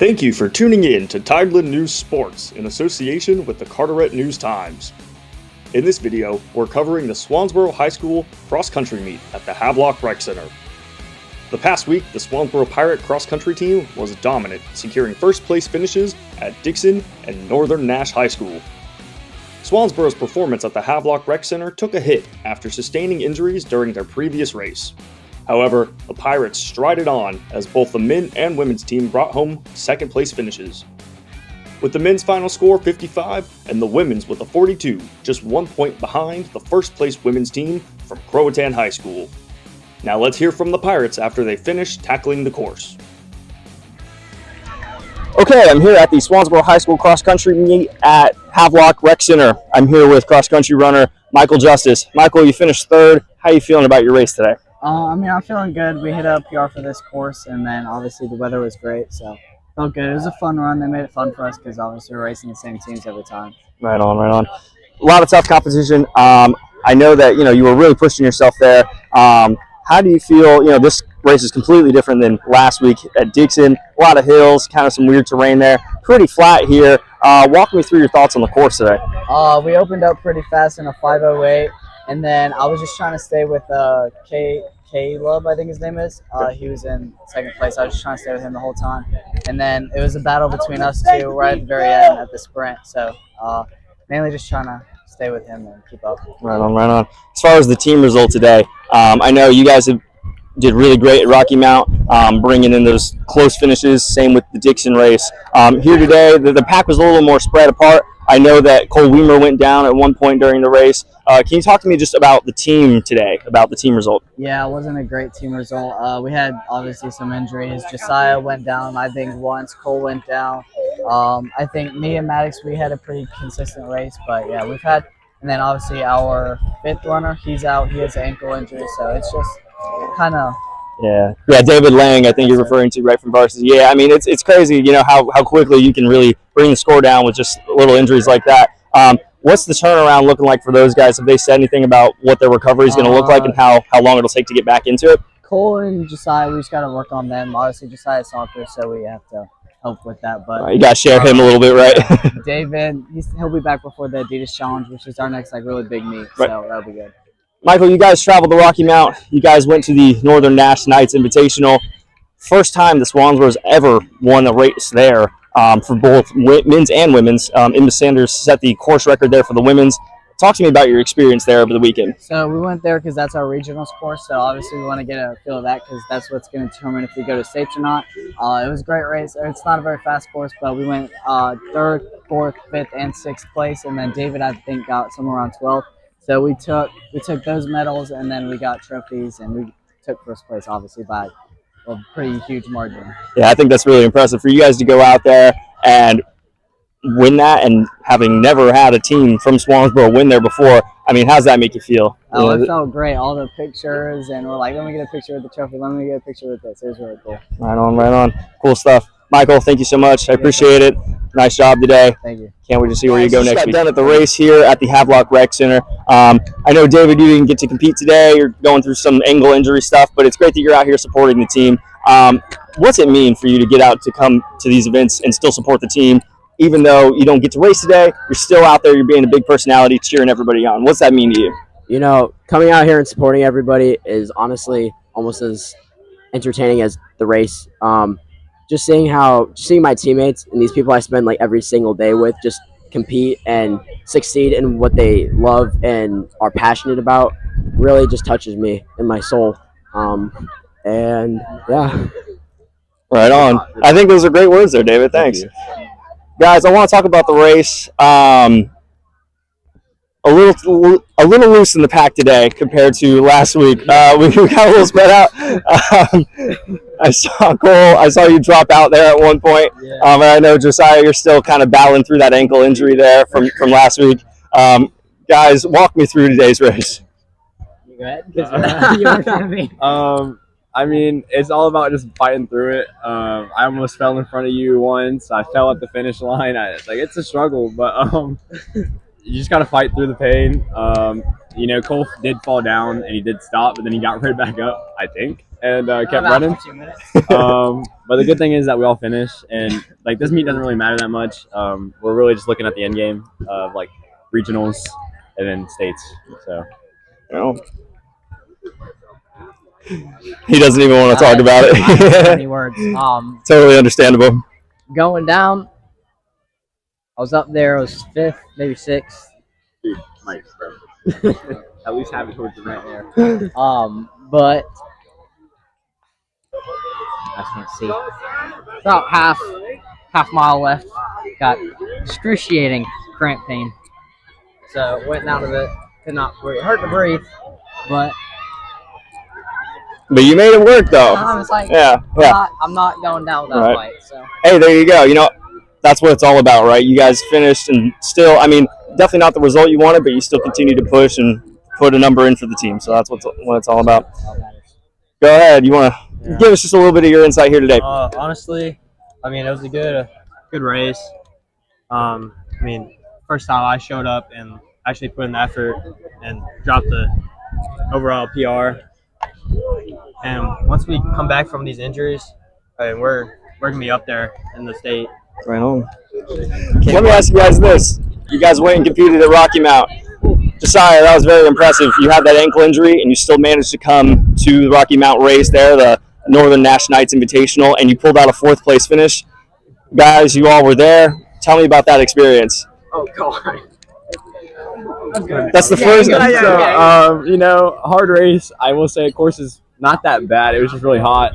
Thank you for tuning in to Tideland News Sports in association with the Carteret News-Times. In this video, we're covering the Swansboro High School cross-country meet at the Havelock Rec Center. The past week, the Swansboro Pirate cross-country team was dominant, securing first-place finishes at Dixon and Northern Nash High School. Swansboro's performance at the Havelock Rec Center took a hit after sustaining injuries during their previous race. However, the Pirates strided on as both the men and women's team brought home second-place finishes. With the men's final score 55 and the women's with a 42, just 1 point behind the first-place women's team from Croatan High School. Now let's hear from the Pirates after they finished tackling the course. Okay, I'm here at the Swansboro High School cross-country meet at Havelock Rec Center. I'm here with cross-country runner Michael Justice. Michael, you finished third. How are you feeling about your race today? I'm feeling good. We hit a PR for this course, and then obviously the weather was great, so felt good. It was a fun run. They made it fun for us because obviously we're racing the same teams every time. Right on, right on. A lot of tough competition. I know that you were really pushing yourself there. How do you feel? This race is completely different than last week at Dixon. A lot of hills, kind of some weird terrain there. Pretty flat here. Walk me through your thoughts on the course today. We opened up pretty fast in a 5:08, and then I was just trying to stay with Caleb, I think his name is. He was in second place. I was just trying to stay with him the whole time. And then it was a battle between us two right at the very end at the sprint. So mainly just trying to stay with him and keep up. Right on, right on. As far as the team result today, I know you guys did really great at Rocky Mount, bringing in those close finishes. Same with the Dixon race. Here today, the pack was a little more spread apart. I know that Cole Weimer went down at one point during the race. Can you talk to me just about the team today, about the team result? Yeah, it wasn't a great team result. We had obviously some injuries. Josiah went down, I think, once. Cole went down. I think me and Maddox, we had a pretty consistent race. But, yeah, we've had – and then obviously our fifth runner, he's out. He has an ankle injury, so it's just kind of – Yeah, David Lang, I think you're referring to, right, from varsity. Yeah, I mean, it's crazy, how quickly you can really bring the score down with just little injuries like that. What's the turnaround looking like for those guys? Have they said anything about what their recovery is going to look like and how long it'll take to get back into it? Cole and Josiah, we just got to work on them. Obviously, Josiah's soccer, so we have to help with that. But you got to share him a little bit, right? David, he'll be back before the Adidas Challenge, which is our next really big meet, so that'll be good. Michael, you guys traveled to Rocky Mount. You guys went to the Northern Nash Knights Invitational. First time the Swansboro's ever won a race there for both men's and women's. Emma Sanders set the course record there for the women's. Talk to me about your experience there over the weekend. So we went there because that's our regionals course. So obviously we want to get a feel of that because that's what's going to determine if we go to states or not. It was a great race. It's not a very fast course, but we went third, fourth, fifth, and sixth place. And then David, I think, got somewhere around 12th. So we took those medals, and then we got trophies, and we took first place, obviously, by a pretty huge margin. Yeah, I think that's really impressive for you guys to go out there and win that, and having never had a team from Swansboro win there before. I mean, how does that make you feel? It felt great. All the pictures, and we're like, let me get a picture with the trophy. Let me get a picture with this. It was really cool. Right on, right on. Cool stuff. Michael, thank you so much. I appreciate it. Nice job today. Thank you. Can't wait to see where you go next week. Done at the race here at the Havelock Rec Center. I know, David, you didn't get to compete today. You're going through some ankle injury stuff, but it's great that you're out here supporting the team. What's it mean for you to get out to come to these events and still support the team? Even though you don't get to race today, you're still out there. You're being a big personality, cheering everybody on. What's that mean to you? Coming out here and supporting everybody is honestly almost as entertaining as the race. Just seeing my teammates and these people I spend every single day with just compete and succeed in what they love and are passionate about really just touches me in my soul. And yeah. Right on. I think those are great words there, David. Thanks. Guys, I want to talk about the race. A little loose in the pack today compared to last week. We got a little spread out. I saw Cole. I saw you drop out there at one point. Yeah. And I know, Josiah, you're still kind of battling through that ankle injury there from last week. Guys, walk me through today's race. You go ahead. You were kind of me. I mean, it's all about just fighting through it. I almost fell in front of you once. I fell at the finish line. It's a struggle, but you just got to fight through the pain. Cole did fall down and he did stop, but then he got right back up, I think, and kept running. But the good thing is that we all finished, and like this meet doesn't really matter that much. We're really just looking at the end game of like regionals and then states. So, he doesn't even want to talk about it. I don't have any words. Totally understandable. Going down, I was up there. I was 5th, maybe 6th. dude, Mike, bro. At least have it towards the right there. But I can't see. About half mile left. Got excruciating cramp pain. So went down a bit. Could not breathe. Hurt to breathe, but you made it work though. I was like, yeah. I'm not going down without a fight. So hey, there you go. That's what it's all about, right? You guys finished, and still, I mean, definitely not the result you wanted, but you still continue to push and put a number in for the team. So that's what it's all about. Go ahead. You want to give us just a little bit of your insight here today? Honestly, I mean, it was a good race. I mean, first time I showed up and actually put in the effort and dropped the overall PR. And once we come back from these injuries, I mean, we're gonna be up there in the state. Right on. Let me ask you guys this: you guys went and competed at Rocky Mount. Josiah, that was very impressive. You had that ankle injury, and you still managed to come to the Rocky Mount race there, the Northern Nash Knights Invitational, and you pulled out a 4th place finish. Guys, you all were there. Tell me about that experience. Oh God. That's the first. So, hard race. I will say, course is not that bad. It was just really hot.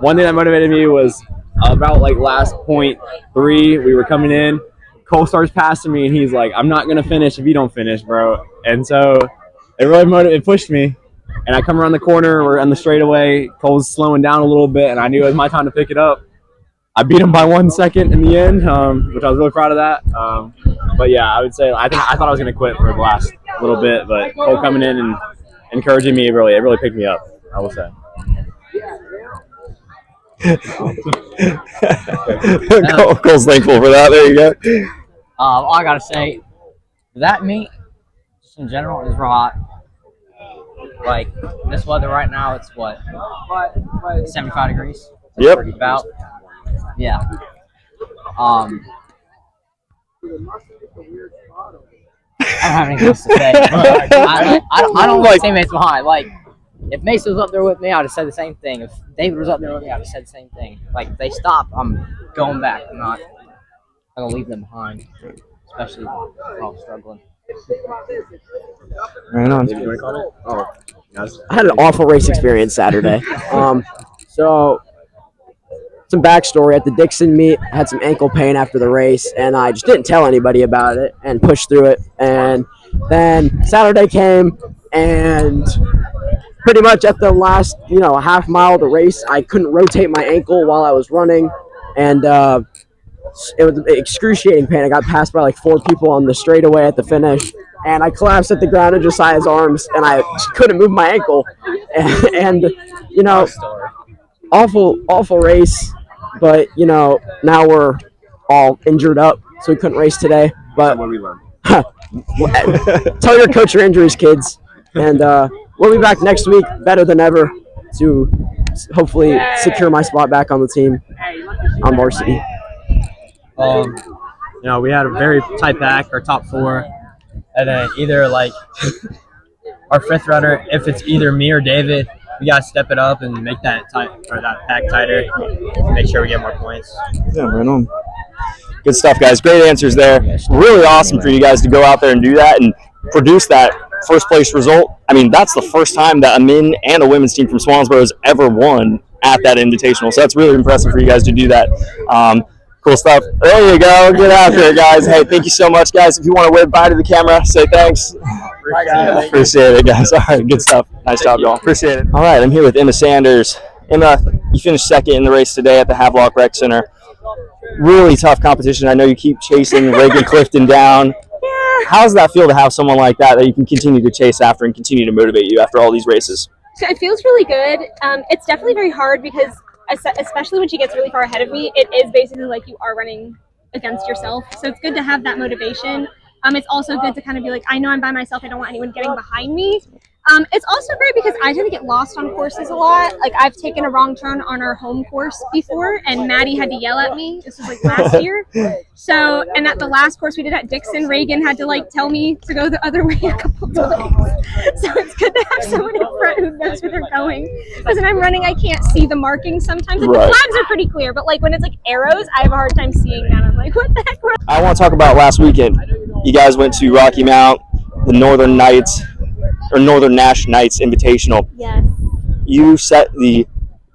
One thing that motivated me was about like last .3. We were coming in. Cole starts passing me, and he's like, "I'm not gonna finish if you don't finish, bro." And so it really pushed me. And I come around the corner. We're on the straightaway. Cole's slowing down a little bit, and I knew it was my time to pick it up. I beat him by 1 second in the end, which I was really proud of that. But yeah, I would say I thought I was going to quit for the last little bit, but Cole coming in and encouraging me it really picked me up, I will say. Cole's thankful for that. There you go. all I gotta say, that meet, just in general, is real hot. Like this weather right now, it's what 75 degrees. Yep. About. Yeah. I don't have anything else to say. I don't want teammates behind. Like, if Mason was up there with me, I'd have said the same thing. If David was up there with me, I'd have said the same thing. Like, if they stop, I'm going back. I'm not going to leave them behind, especially if we're all struggling. Right on. I had an awful race experience Saturday. So some backstory at the Dixon meet. I had some ankle pain after the race, and I just didn't tell anybody about it and pushed through it. And then Saturday came, and pretty much at the last, half mile of the race, I couldn't rotate my ankle while I was running, and it was excruciating pain. I got passed by like 4 people on the straightaway at the finish, and I collapsed at the ground in Josiah's arms, and I couldn't move my ankle. And awful race, but now we're all injured up, so we couldn't race today. But What we learned. Tell your coach your injuries, kids, and we'll be back next week better than ever to hopefully secure my spot back on the team on varsity. We had a very tight pack, our top 4, and then either like our 5th runner, if it's either me or David, we gotta step it up and make that tight or that pack tighter to make sure we get more points. Yeah, right on. Good stuff, guys. Great answers there. Really awesome for you guys to go out there and do that and produce that first place result. I mean, that's the first time that a men and a women's team from Swansboro has ever won at that invitational. So that's really impressive for you guys to do that. Cool stuff. There you go. Get out there, guys. Hey, thank you so much, guys. If you want to wave bye to the camera, say thanks. Appreciate it, guys. All right, good stuff. Nice job, y'all. Appreciate it. All right, I'm here with Emma Sanders. Emma, you finished 2nd in the race today at the Havelock Rec Center. Really tough competition. I know you keep chasing Reagan Clifton down. Yeah. How does that feel to have someone like that you can continue to chase after and continue to motivate you after all these races? So it feels really good. It's definitely very hard because especially when she gets really far ahead of me, it is basically like you are running against yourself. So it's good to have that motivation. It's also good to kind of be like, I know I'm by myself. I don't want anyone getting behind me. It's also great because I tend to get lost on courses a lot. Like I've taken a wrong turn on our home course before, and Maddie had to yell at me. This was like last year. So, and at the last course we did at Dixon, Reagan had to like tell me to go the other way a couple times. So it's good to have someone in front who knows where they're going. Because when I'm running, I can't see the markings sometimes. Like Right. the flags are pretty clear, but like when it's like arrows, I have a hard time seeing that. I'm like, what the heck? I want to talk about last weekend. You guys went to Rocky Mount, the Northern Nash Knights Invitational. Yes. You set the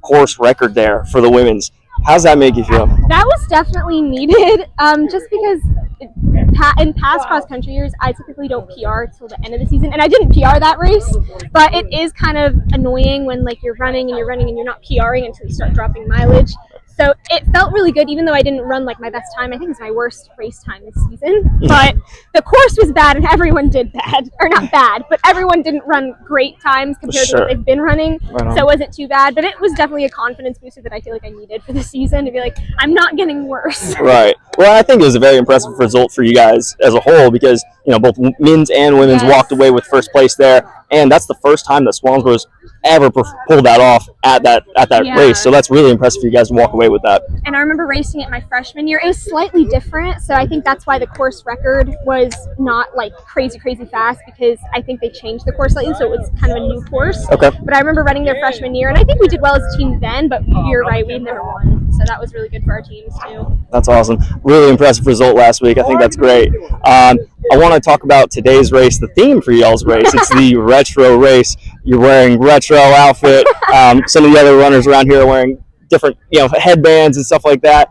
course record there for the women's. How's that make you feel? That was definitely needed, just because in past cross country years, I typically don't PR till the end of the season, and I didn't PR that race, but it is kind of annoying when like you're running and you're not PRing until you start dropping mileage. So it felt really good, even though I didn't run like my best time. I think it's my worst race time this season. But the course was bad and everyone did bad. Or not bad, but everyone didn't run great times compared to what they've been running. Right. So it wasn't too bad. But it was definitely a confidence booster that I feel like I needed for the season to be like, I'm not getting worse. Right. Well, I think it was a very impressive result for you guys as a whole because, you know, both men's and women's walked away with first place there. And that's the first time that Swansboro's ever pulled that off at that race. So that's really impressive for you guys to walk away with that. And I remember racing it my freshman year. It was slightly different, so I think that's why the course record was not like crazy fast, because I think they changed the course slightly, so it was kind of a new course. Okay. But I remember running there freshman year, and I think we did well as a team then, but you're right, we never won. So that was really good for our teams too. That's awesome. Really impressive result last week. I think that's great. I want to talk about today's race, the theme for y'all's race. It's the retro race. You're wearing retro outfit. Some of the other runners around here are wearing different, headbands and stuff like that.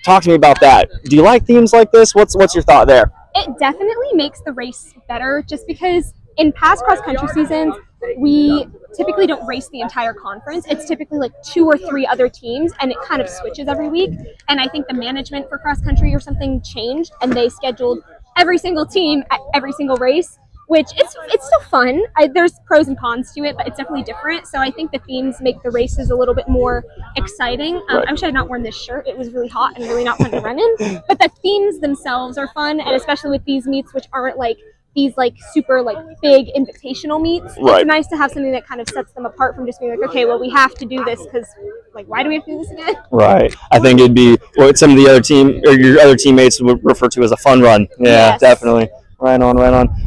Talk to me about that. Do you like themes like this? What's your thought there? It definitely makes the race better, just because in past cross country seasons, we typically don't race the entire conference. It's typically like 2 or 3 other teams, and it kind of switches every week. And I think the management for cross country or something changed, and they scheduled every single team at every single race, which it's still fun. There's pros and cons to it, but it's definitely different. So I think the themes make the races a little bit more exciting. I wish I had not worn this shirt. It was really hot and really not fun to run in. But the themes themselves are fun, and especially with these meets, which aren't like these like super like big invitational meets. Right. It's nice to have something that kind of sets them apart from just being like, okay, well, we have to do this because like, why do we have to do this again? Right. I think it'd be what some of the other team or your other teammates would refer to as a fun run. Yeah, Yes. Definitely. Right on.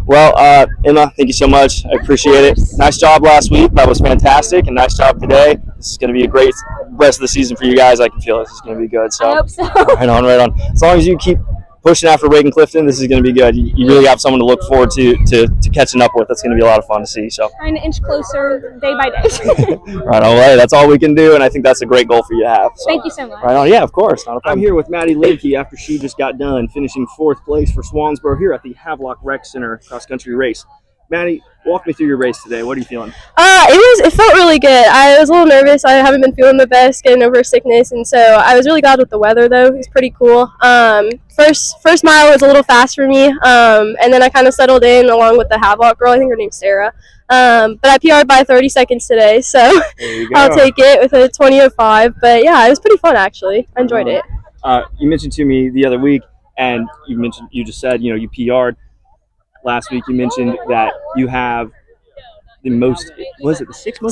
Well, Emma, thank you so much. I appreciate it. Nice job last week. That was fantastic, and nice job today. This is going to be a great rest of the season for you guys. I can feel this is going to be good. So I hope so. Right on. As long as you keep pushing after Reagan Clifton, this is going to be good. You really have someone to look forward to catching up with. That's going to be a lot of fun to see. So Trying to inch closer day by day. right on. Well, that's all we can do, and I think that's a great goal for you to have. So. Thank you so much. Right on. Yeah, of course. Not a problem. I'm here with Maddie Linke after she just got done finishing 4th place for Swansboro here at the Havelock Rec Center cross-country race. Maddie, walk me through your race today. What are you feeling? It felt really good. I was a little nervous. I haven't been feeling the best getting over sickness, and so I was really glad with the weather though. It was pretty cool. First mile was a little fast for me, and then I kind of settled in along with the Havelock girl. I think her name's Sarah. But I PR'd by 30 seconds today, so I'll take it with a 20:05. But yeah, it was pretty fun actually. I enjoyed it. You mentioned to me the other week, and you just said you PR'd last week. You mentioned that you have the most, was it the sixth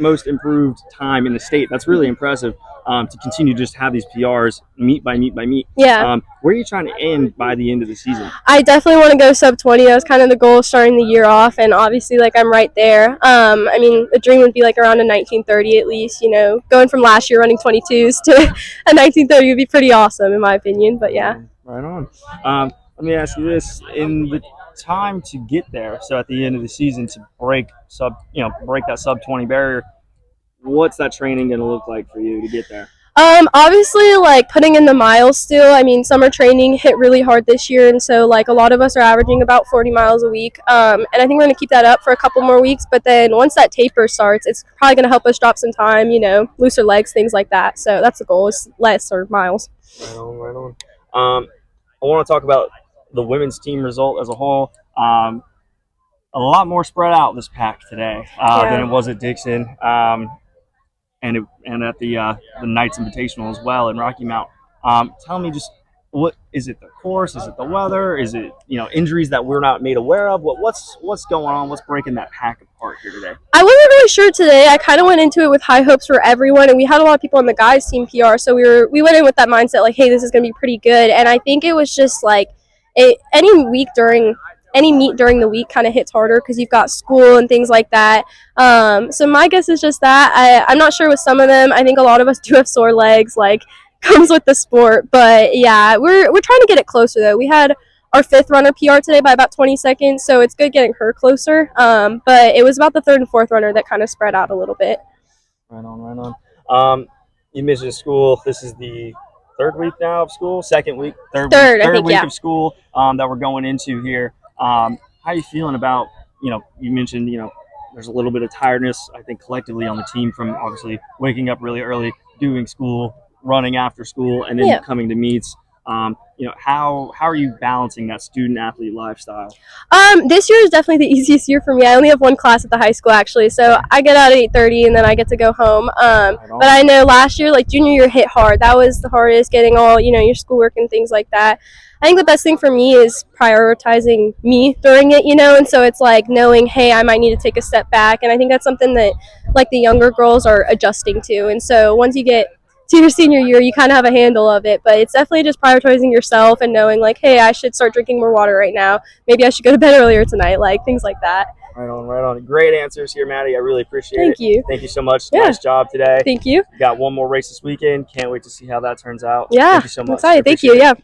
most improved time in the state. That's really impressive. To continue to just have these PRs meet by meet. Yeah. Where are you trying to end by the end of the season? I definitely want to go sub 20. That was kind of the goal starting the year off, and obviously I'm right there. The dream would be around a 19:30 at least. Going from last year running 22s to a 19:30 would be pretty awesome in my opinion. But yeah. Right on. Let me ask you this: in the time to get there, so at the end of the season to break that sub 20 barrier, what's that training going to look like for you to get there? Obviously putting in the miles still. Summer training hit really hard this year, and so a lot of us are averaging about 40 miles a week. And I think we're going to keep that up for a couple more weeks, but then once that taper starts, it's probably going to help us drop some time, looser legs, things like that. So that's the goal, is lesser miles. Right on. I want to talk about the women's team result as a whole. A lot more spread out this pack today than it was at Dixon. And at the Knights Invitational as well in Rocky Mount. Tell me just what is it? The course? Is it the weather? Is it injuries that we're not made aware of? What's going on? What's breaking that pack apart here today? I wasn't really sure today. I kind of went into it with high hopes for everyone, and we had a lot of people on the guys team PR, so we went in with that mindset like, hey, this is going to be pretty good. And I think it was just like any meet during the week kind of hits harder because you've got school and things like that. So my guess is just that. I'm not sure with some of them. I think a lot of us do have sore legs, like comes with the sport. But yeah, we're trying to get it closer though. We had our 5th runner PR today by about 20 seconds, so it's good getting her closer. But it was about the 3rd and 4th runner that kind of spread out a little bit. Right on. You mentioned school. This is the 3rd week now of school, 2nd week, third week of school that we're going into here. How are you feeling about, you mentioned, there's a little bit of tiredness, I think, collectively on the team from obviously waking up really early, doing school, running after school, and then coming to meets. How are you balancing that student athlete lifestyle? This year is definitely the easiest year for me. I only have one class at the high school actually, so I get out at 8:30 and then I get to go home. But I know last year, like junior year, hit hard. That was the hardest, getting all your schoolwork and things like that. I think the best thing for me is prioritizing me during it, and so it's like knowing, hey, I might need to take a step back, and I think that's something that like the younger girls are adjusting to. And so once you get to your senior year, you kind of have a handle of it, but it's definitely just prioritizing yourself and knowing like, hey, I should start drinking more water right now. Maybe I should go to bed earlier tonight, like things like that. Right on. Great answers here, Maddie. I really appreciate it. Thank you. Thank you so much. Yeah. Nice job today. Thank you. Got one more race this weekend. Can't wait to see how that turns out. Yeah. Thank you so much. I'm excited. Thank you. Yeah.